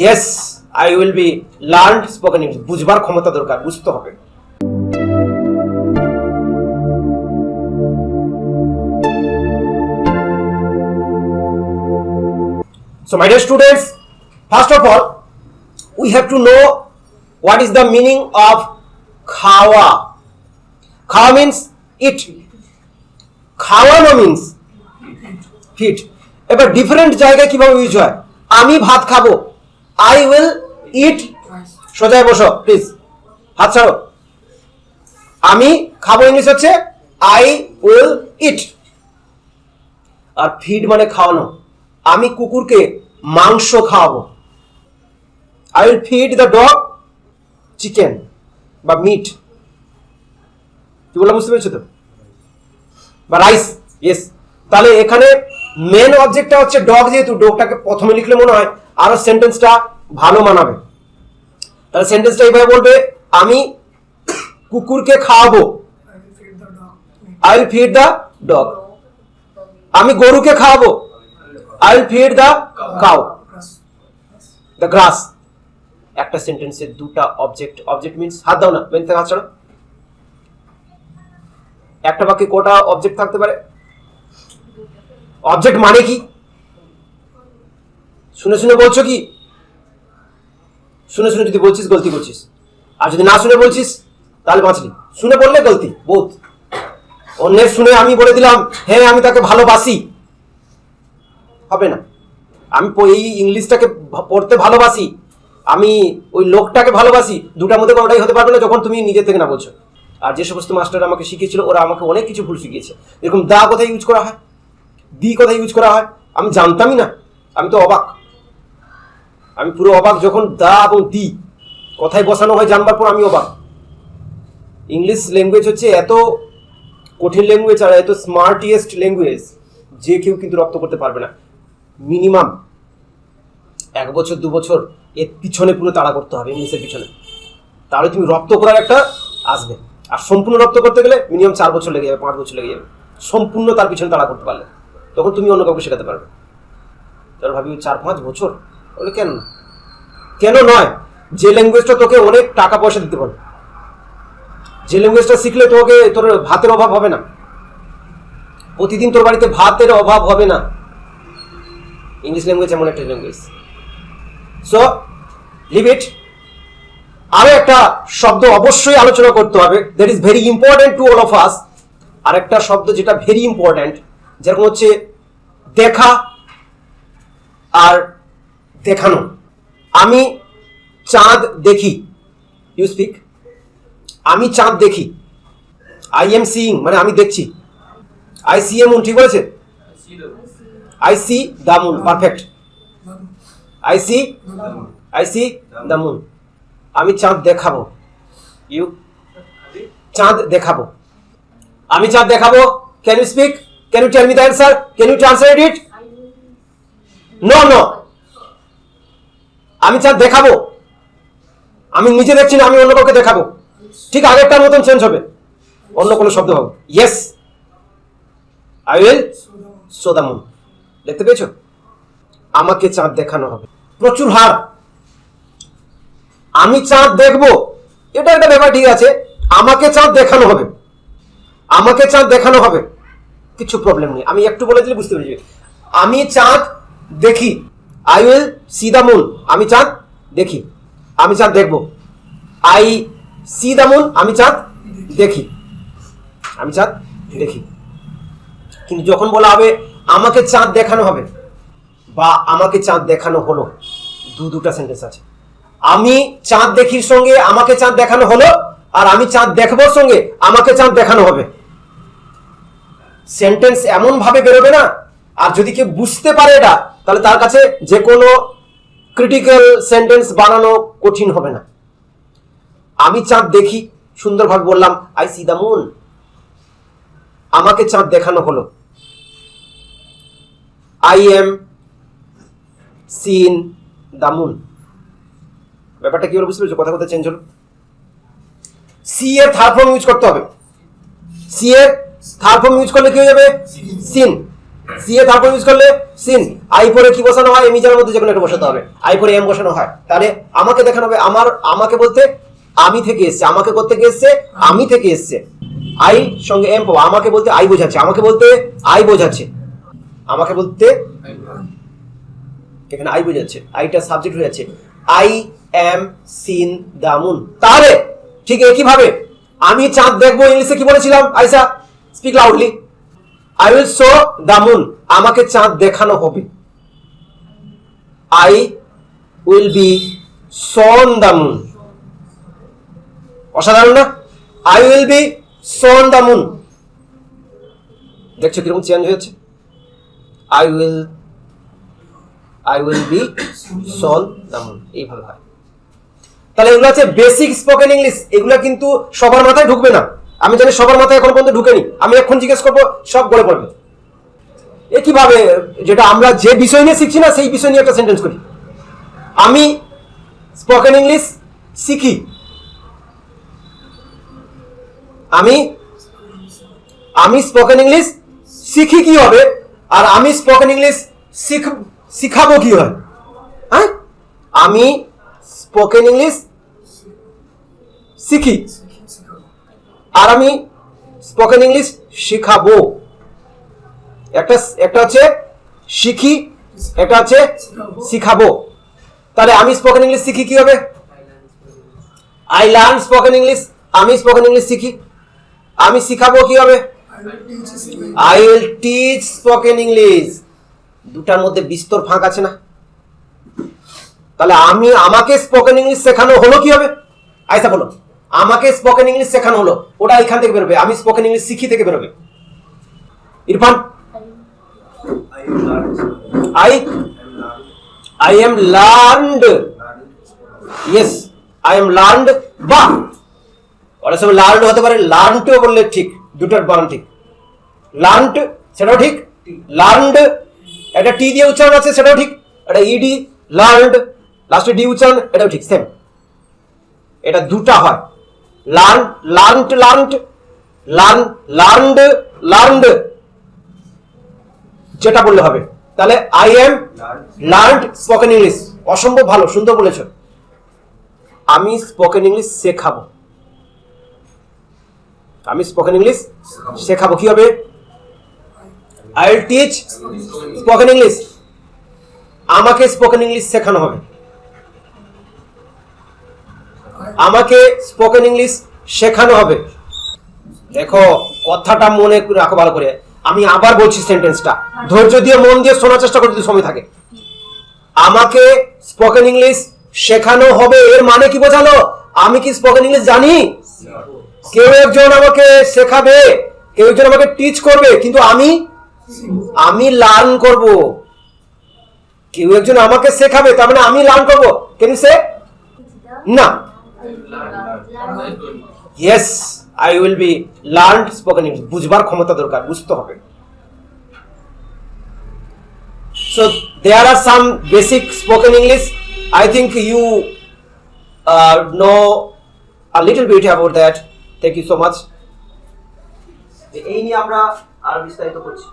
Yes, I will be learn spoken English. বুঝবার ক্ষমতা দরকার, বুঝতে হবে। So my dear students, first of all, we have to know what is the meaning of khawa. Khawa means eat. খাওয়ানো means feed. এবার different জায়গায় কিভাবে use হয়। আমি ভাত খাবো, আই উইল ইট। সোজায় বসো প্লিজ, হাত ছাড়ো। আমি খাবো ইংলিশ হচ্ছে আই উইল ইট। আর ফিড মানে খাওয়ানো। আমি কুকুরকে মাংস খাওয়াবো, I will feed the dog chicken বা মিট। কি বললাম বুঝতে পেরেছো তো? বা রাইস, ইয়েস। তাহলে এখানে মেন অবজেক্টটা হচ্ছে ডগ, যেহেতু ডগটাকে প্রথমে লিখলে মনে হয় আরো সেন্টেন্সটা ভালো মানাবে। তাহলে সেন্টেন্সটা এইভাবে বলবে, আমি কুকুরকে খাওয়াবো, I will feed the dog. আমি গরুকে খাওয়াবো, I will feed the cow the grass. একটা সেন্টেন্সে দুটা অবজেক্ট। অবজেক্ট মিন্স, হাত দাও না, বেন থেকে হাত ছাড়ো। একটা বাক্যে কটা অবজেক্ট থাকতে পারে? অবজেক্ট মানে কি? শুনে শুনে বলছো কি? শুনে শুনে যদি বলছিস গলতি করছিস, আর যদি না শুনে বলছিস তাহলে বাঁচলি। শুনে বললে গলতি বোধ, অন্যের শুনে আমি বলে দিলাম হ্যাঁ আমি তাকে ভালোবাসি, হবে না। আমি এই ইংলিশটাকে পড়তে ভালোবাসি, আমি ওই লোকটাকে ভালোবাসি, দুটার মধ্যে কোনোটাই হতে পারবে না যখন তুমি নিজে থেকে না বলছো। আর যে সমস্ত মাস্টার আমাকে শিখিয়েছিল ওরা আমাকে অনেক কিছু ভুল শিখিয়েছে। এরকম দা কোথায় ইউজ করা হয়, দি কোথায় ইউজ করা হয়, আমি জানতামই না। আমি তো অবাক, আমি পুরো অবাক যখন দা এবং দি কোথায় বসানো হয় জানবার পর আমি অবাক। ইংলিশ ল্যাঙ্গুয়েজ হচ্ছে এত কঠিন ল্যাঙ্গুয়েজ আর এত স্মার্টিয়েস্ট ল্যাঙ্গুয়েজ, যে কেউ কিন্তু রপ্ত করতে পারবে না। মিনিমাম 1 বছর 2 বছর এর পিছনে পুরো তাড়া করতে হবে, ইংলিশের পিছনে, তাহলে তুমি রপ্ত করার একটা আসবে। আর সম্পূর্ণ রপ্ত করতে গেলে মিনিমাম 4 বছর লেগে যাবে, 5 বছর লেগে যাবে সম্পূর্ণ তার পিছনে তাড়া করতে পারলে। তখন তুমি অন্য কাউকে শেখাতে পারবে। তাহলে ভাবি 4-5 বছর, বলে কেন না, কেন নয়? যে ল্যাঙ্গুয়েজটা তোকে অনেক টাকা পয়সা দিতে পারবে, যে ল্যাঙ্গুয়েজটা শিখলে তোকে তোর ভাতের অভাব হবে না, প্রতিদিন তোর বাড়িতে ভাতের অভাব হবে না। ইংলিশ ল্যাঙ্গুয়েজ এমন একটা ল্যাঙ্গুয়েজ। সো লিভ ইট। আরো একটা শব্দ অবশ্যই আলোচনা করতে হবে, that is very important to all of us. আর একটা শব্দ যেটা ভেরি ইম্পর্টেন্ট, যেরকম হচ্ছে দেখা আর দেখানো। আমি চাঁদ দেখি, ইউ স্পিক। আমি চাঁদ দেখি, আই এম সিইং মানে আমি দেখছি। আই সি এ মুন, ঠিক বলেছে? I see the moon, perfect. I see the moon. আমি চাঁদ দেখাবো, ইউ চাঁদ দেখাবো। আমি চাঁদ দেখাবো, can you speak? Can you tell me the answer? Can you translate it? No no, আমি চাঁদ দেখাবো, আমি নিজে দেখছি না, আমি অন্য কাউকে দেখাবো। ঠিক আগেরটার মতন চেঞ্জ হবে, অন্য কোনো শব্দ হবে। Yes, I will show the moon. দেখতে পেয়েছো? আমাকে চাঁদ দেখানো হবে, প্রচুর হার। আমি চাঁদ দেখবো, এটা একটা ব্যাপার, ঠিক আছে। আমাকে চাঁদ দেখানো হবে, আমাকে চাঁদ দেখানো হবে, কিছু প্রবলেম নেই। আমি একটু বলে দিলে বুঝতে পেরেছি। আমি চাঁদ দেখি, I will see the moon. আমি চাঁদ দেখি, আমি চাঁদ দেখবো, আই সি দ্য মুন। আমি চাঁদ দেখি, আমি চাঁদ দেখি। কিন্তু যখন বলা হবে আমাকে চাঁদ দেখানো হবে বা আমাকে চাঁদ দেখানো হলো, দুটা সেন্টেন্স আছে। আমি চাঁদ দেখির সঙ্গে আমাকে চাঁদ দেখানো হলো, আর আমি চাঁদ দেখবোর সঙ্গে আমাকে চাঁদ দেখানো হবে। সেন্টেন্স এমন ভাবে বেরোবে না, আর যদি কেউ বুঝতে পারে এটা, তাহলে তার কাছে যে কোনো ক্রিটিক্যাল সেন্টেন্স বানানো কঠিন হবে না। আমি চাঁদ দেখি, সুন্দরভাবে বললাম আই সি দ্য মুন। আমাকে চাঁদ দেখানো হলো, I am seen the moon. ব্যাপারটা কি হলো বুঝতে পেরেছো? কথা কথা চেঞ্জ হলো। সি এর থার্ড ফর্ম ইউজ করতে হবে। সি এর থার্ড ফর্ম ইউজ করলে কি হয়ে যাবে? সিন। সি এ তারপর ইউজ করলে সিন, আই পরে কি বসানো হয়, এম ইজার মধ্যে যে কোনো একটা বসাতে হবে, আই পরে এম বসানো হয়। তাহলে আমাকে দেখানো হবে আমাকে বলতে আমি থেকে এসছে, আমাকে করতে গিয়ে এসছে আমি থেকে এসছে, আই সঙ্গে এম পাবো, আমাকে বলতে আই বোঝাচ্ছে, আমাকে বলতে আই বোঝাচ্ছে, আমাকে বলতে এখানে আই বোঝাচ্ছে, আইটা সাবজেক্ট হয়ে যাচ্ছে, I am seen the moon. তাহলে ঠিক একইভাবে আমি চাঁদ দেখবো ইংলিশে কি বলেছিলাম আইসা, speak loudly, I will show the moon, আমাকে চাঁদ দেখানো হবে, আই উইল বি শোন দ্য মুন। অসাধারণ না? আই উইল বি শোন দ্য মুন, দেখছো কিরকম চেঞ্জ হয়েছে, আই উইল বি শোন দ্য মুন, এইভাবে হয়। তাহলে এগুলো হচ্ছে বেসিক স্পোকেন ইংলিশ, এগুলো কিন্তু সবার মাথায় ঢুকবে না, আমি জানি সবার মাথায় এখন পর্যন্ত ঢুকেনি, আমি এখন জিজ্ঞেস করবো সব গলে পড়বে। একইভাবে যেটা আমরা যে বিষয় নিয়ে শিখছি না সেই বিষয় নিয়ে একটা সেন্টেন্স করি, আমি স্পোকেন ইংলিশ শিখি, আমি স্পোকেন ইংলিশ শিখি কি হবে, আর আমি স্পোকেন ইংলিশ শিখাবো কি হয়? হ্যাঁ, আমি স্পোকেন ইংলিশ শিখি আর আমি স্পোকেন ইংলিশ শিখাবো। একটা হচ্ছে শিখি, একটা হচ্ছে শিখাবো। তাহলে আমি স্পোকেন ইংলিশ শিখি কি হবে? আই লার্ন স্পোকেন ইংলিশ, আমি স্পোকেন ইংলিশ শিখি। আমি শিখাবো কি হবে? I will teach spoken English. দুটার মধ্যে বিস্তর ফাঁক আছে না? তাহলে আমাকে স্পোকেন ইংলিশ শেখানো হলো কি হবে? আইসা বলো, আমাকে স্পোকেন ইংলিশ শেখানো হলো, ওটা এখান থেকে বেরোবে, আমি স্পোকেন ইংলিশ শিখি থেকে বেরোবে। Irfan, I am learned. Yes, I am learned. বাহ, অনেক সময় লার্নড হতে পারে, লার্নড বললে ঠিক, দুটোর বানান ঠিক। লার্নড সেটাও ঠিক, লার্নড একটা টি দিয়ে উচ্চারণ আছে সেটাও ঠিক, একটা ইডি লার্নড লাস্টে ডি উচ্চারণ এটাও ঠিক, সেম। এটা দুটা হয়, লার্নড যেটা বললে হবে। তাহলে I am learned spoken English, অসম্ভব ভালো, সুন্দর বলেছ। আমি স্পোকেন ইংলিশ শেখাবো, আমি স্পোকেন ইংলিশ শেখাবো কি হবে? I will teach spoken English, আমাকে স্পোকেন ইংলিশ শেখানো হবে, আমাকে স্পোকেন ইংলিশ শেখানো হবে। দেখো কথাটা মনে রাখো ভালো করে, আমি আবার বলছি সেন্টেন্সটা, ধৈর্য দিয়ে মন দিয়ে শোনার চেষ্টা করতে সময় থাকে। আমাকে স্পোকেন ইংলিশ শেখানো হবে, এর মানে কি বোঝালো? আমি কি স্পোকেন ইংলিশ জানি? কেউ একজন আমাকে শেখাবে, কেউ একজন আমাকে টিচ করবে, কিন্তু আমি লার্ন করব। কেউ একজন আমাকে শেখাবে, তার মানে আমি লার্ন করব। কেন সে না? Yes, I will be learned spoken English. বুঝবার ক্ষমতা দরকার, বুঝতে হবে। So there are some basic spoken English. I think you know a little bit about that. Thank you so much. এই নিয়ে আমরা আর বিস্তারিত করছি।